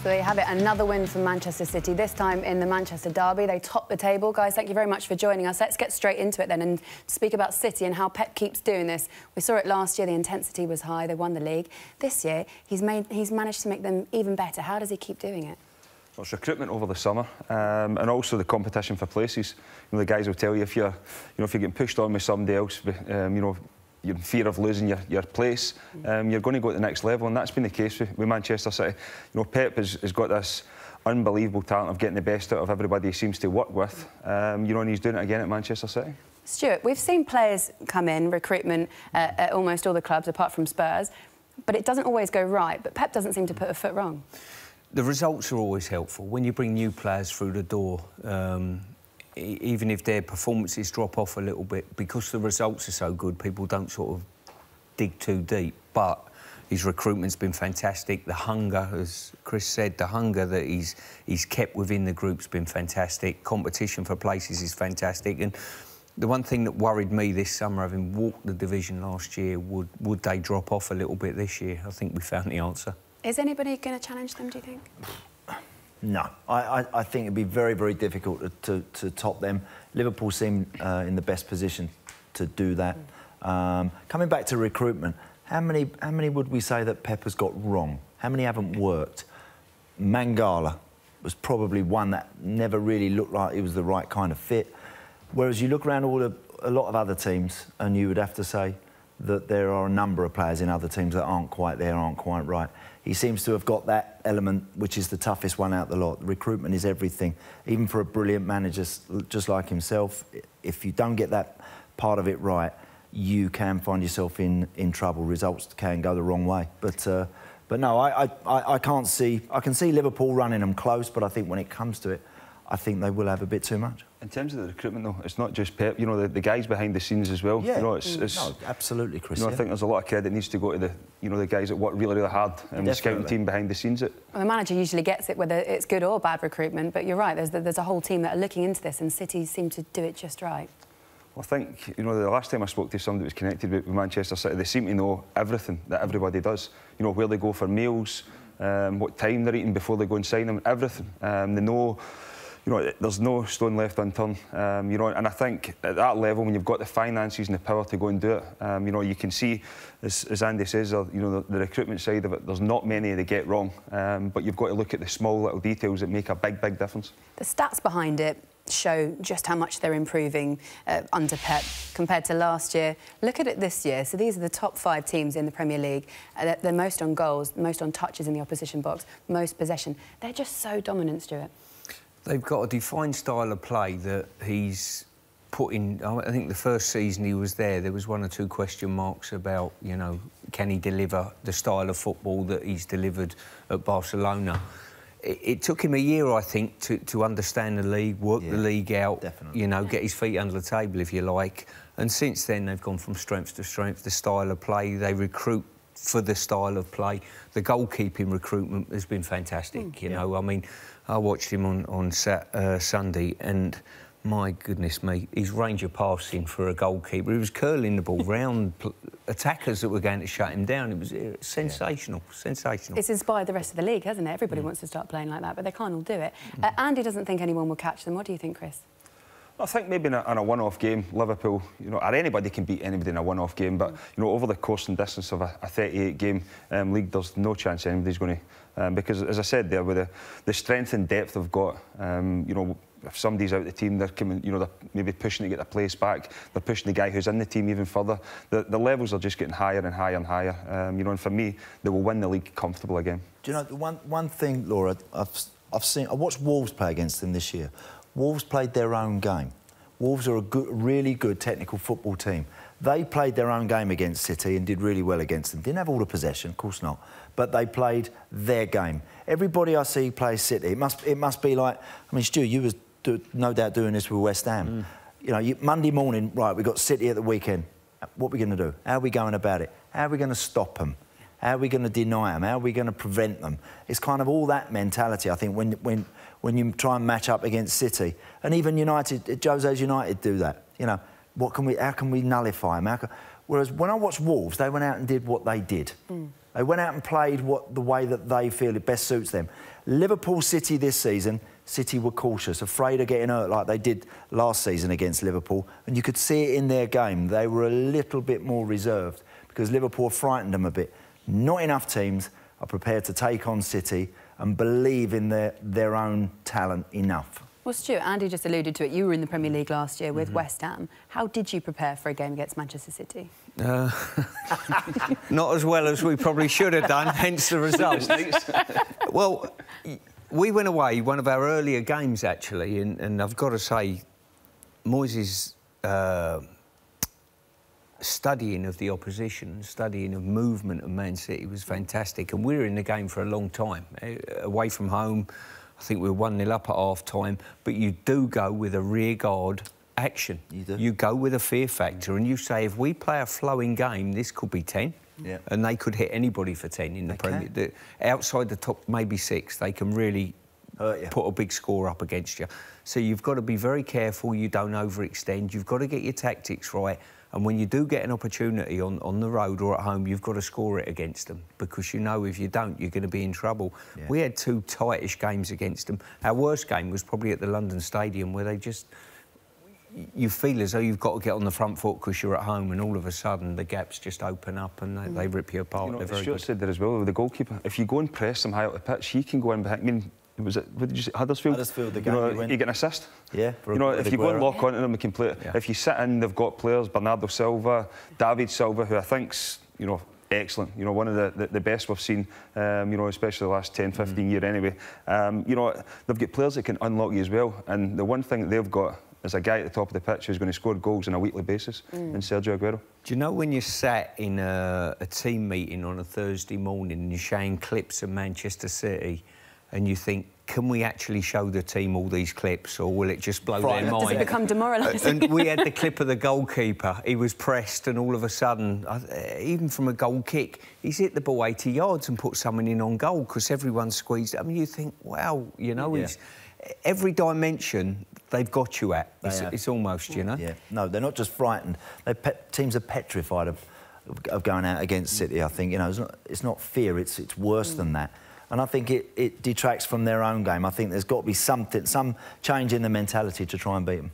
So there you have it, another win from Manchester City, this time in the Manchester derby. They topped the table. Guys, thank you very much for joining us. Let's get straight into it then and speak about City and how Pep keeps doing this. We saw it last year, the intensity was high, they won the league. This year, he's managed to make them even better. How does he keep doing it? Well, it's recruitment over the summer, and also the competition for places. You know, the guys will tell you if you're getting pushed on with somebody else, you're in fear of losing your place, you're going to go to the next level, and that's been the case with Manchester City. You know, Pep has got this unbelievable talent of getting the best out of everybody he seems to work with, and he's doing it again at Manchester City. Stuart, we've seen players come in, recruitment at almost all the clubs, apart from Spurs, but it doesn't always go right, but Pep doesn't seem to put a foot wrong. The results are always helpful. When you bring new players through the door, even if their performances drop off a little bit, because the results are so good, people don't sort of dig too deep. But his recruitment's been fantastic. The hunger, as Chris said, the hunger that he's kept within the group's been fantastic. Competition for places is fantastic. And the one thing that worried me this summer, having walked the division last year, would they drop off a little bit this year? I think we found the answer. Is anybody going to challenge them, do you think? No, I think it'd be very, very difficult to top them. Liverpool seem in the best position to do that. Coming back to recruitment, how many would we say that Pep has got wrong? How many haven't worked? Mangala was probably one that never really looked like it was the right kind of fit. Whereas you look around a lot of other teams, and you would have to say that there are a number of players in other teams that aren't quite there, aren't quite right. He seems to have got that element, which is the toughest one out the lot. Recruitment is everything, even for a brilliant manager just like himself. If you don't get that part of it right, you can find yourself in trouble. Results can go the wrong way. But no, I can't see... I can see Liverpool running them close, but I think when it comes to it, I think they will have a bit too much. In terms of the recruitment, though, it's not just Pep. You know, the guys behind the scenes as well. Yeah, no, absolutely, Chris. I think there's a lot of credit that needs to go to the guys that work really, really hard and the scouting team behind the scenes. Well, the manager usually gets it, whether it's good or bad recruitment. But you're right. There's a whole team that are looking into this, and City seem to do it just right. Well, I think the last time I spoke to somebody that was connected with Manchester City, they seem to know everything that everybody does. You know, where they go for meals, what time they're eating before they go and sign them, everything. They know. There's no stone left unturned, and I think at that level, when you've got the finances and the power to go and do it, you can see, as Andy says, the recruitment side of it, there's not many they get wrong, but you've got to look at the small little details that make a big, big difference. The stats behind it show just how much they're improving under Pep compared to last year. Look at it this year. So these are the top 5 teams in the Premier League. They're most on goals, most on touches in the opposition box, most possession. They're just so dominant, Stuart. They've got a defined style of play that he's put in. I think the first season he was there was 1 or 2 question marks about, can he deliver the style of football that he's delivered at Barcelona. It took him a year, I think, to understand the league, work the league out, definitely. Get his feet under the table, if you like. And since then, they've gone from strength to strength, the style of play. They recruit for the style of play. The goalkeeping recruitment has been fantastic, I mean, I watched him on Sunday, and my goodness me, his range of passing for a goalkeeper, he was curling the ball round attackers that were going to shut him down. It was sensational, sensational. It's inspired the rest of the league, hasn't it? Everybody wants to start playing like that, but they can't all do it. Andy doesn't think anyone will catch them. What do you think, Chris? I think maybe in a one-off game, Liverpool, or anybody can beat anybody in a one-off game, but, over the course and distance of a 38-game league, there's no chance anybody's going to... because, as I said there, with the strength and depth they've got, if somebody's out the team, they're coming, they're maybe pushing to get their place back, they're pushing the guy who's in the team even further. The levels are just getting higher and higher and higher, and for me, they will win the league comfortable again. Do you know, one thing, Laura, I watched Wolves play against them this year. Wolves played their own game. Wolves are a really good technical football team. They played their own game against City and did really well against them. Didn't have all the possession, of course not, but they played their game. Everybody I see plays City. It must be like, I mean, Stu, you was no doubt doing this with West Ham. Monday morning, right, we've got City at the weekend. What are we going to do? How are we going about it? How are we going to stop them? How are we going to deny them? How are we going to prevent them? It's kind of all that mentality, I think, when you try and match up against City. And even United, Jose's United do that. How can we nullify them? Whereas when I watched Wolves, they went out and did what they did. They went out and played the way that they feel it best suits them. Liverpool City this season, City were cautious, afraid of getting hurt like they did last season against Liverpool. And you could see it in their game. They were a little bit more reserved because Liverpool frightened them a bit. Not enough teams are prepared to take on City and believe in their own talent enough. Well, Stuart, Andy just alluded to it. You were in the Premier League last year with West Ham. How did you prepare for a game against Manchester City? Not as well as we probably should have done, hence the result. Well, we went away, one of our earlier games, actually, and I've got to say, Moyes' studying of the opposition, studying of movement of Man City was fantastic, and we were in the game for a long time. Away from home, I think we were 1-0 up at half-time, but you do go with a rearguard action. You do. You go with a fear factor, and you say, if we play a flowing game, this could be 10. Yeah. And they could hit anybody for 10 in the Premier League. Outside the top, maybe 6, they can really put a big score up against you. So you've got to be very careful you don't overextend. You've got to get your tactics right. And when you do get an opportunity on the road or at home, you've got to score it against them, because you know if you don't, you're going to be in trouble. Yeah. We had 2 tightish games against them. Our worst game was probably at the London Stadium, where they just... You feel as though you've got to get on the front foot because you're at home, and all of a sudden the gaps just open up and they rip you apart. They're very Stuart good. said there as well with the goalkeeper. If you go and press them high up the pitch, he can go in behind. I mean, was it? What did you say? Huddersfield. Huddersfield, the game you get an assist. Yeah. If you go and lock onto them, they can play it. Yeah. If you sit in, they've got players. Bernardo Silva, David Silva, who I think's excellent. One of the best we've seen. Especially the last 10, 15 years anyway. They've got players that can unlock you as well. And the one thing that they've got is a guy at the top of the pitch who's going to score goals on a weekly basis, in Sergio Aguero. Do you know when you're sat in a team meeting on a Thursday morning and you're showing clips of Manchester City and you think, can we actually show the team all these clips, or will it just blow their mind? Does it become demoralising? And we had the clip of the goalkeeper. He was pressed and all of a sudden, even from a goal kick, he's hit the ball 80 yards and put someone in on goal because everyone's squeezed. I mean, you think, wow, he's... Every dimension they've got you at. It's almost, Yeah. No, they're not just frightened. Teams are petrified of going out against City. I think it's not fear. It's worse than that. And I think it detracts from their own game. I think there's got to be some change in the mentality to try and beat them.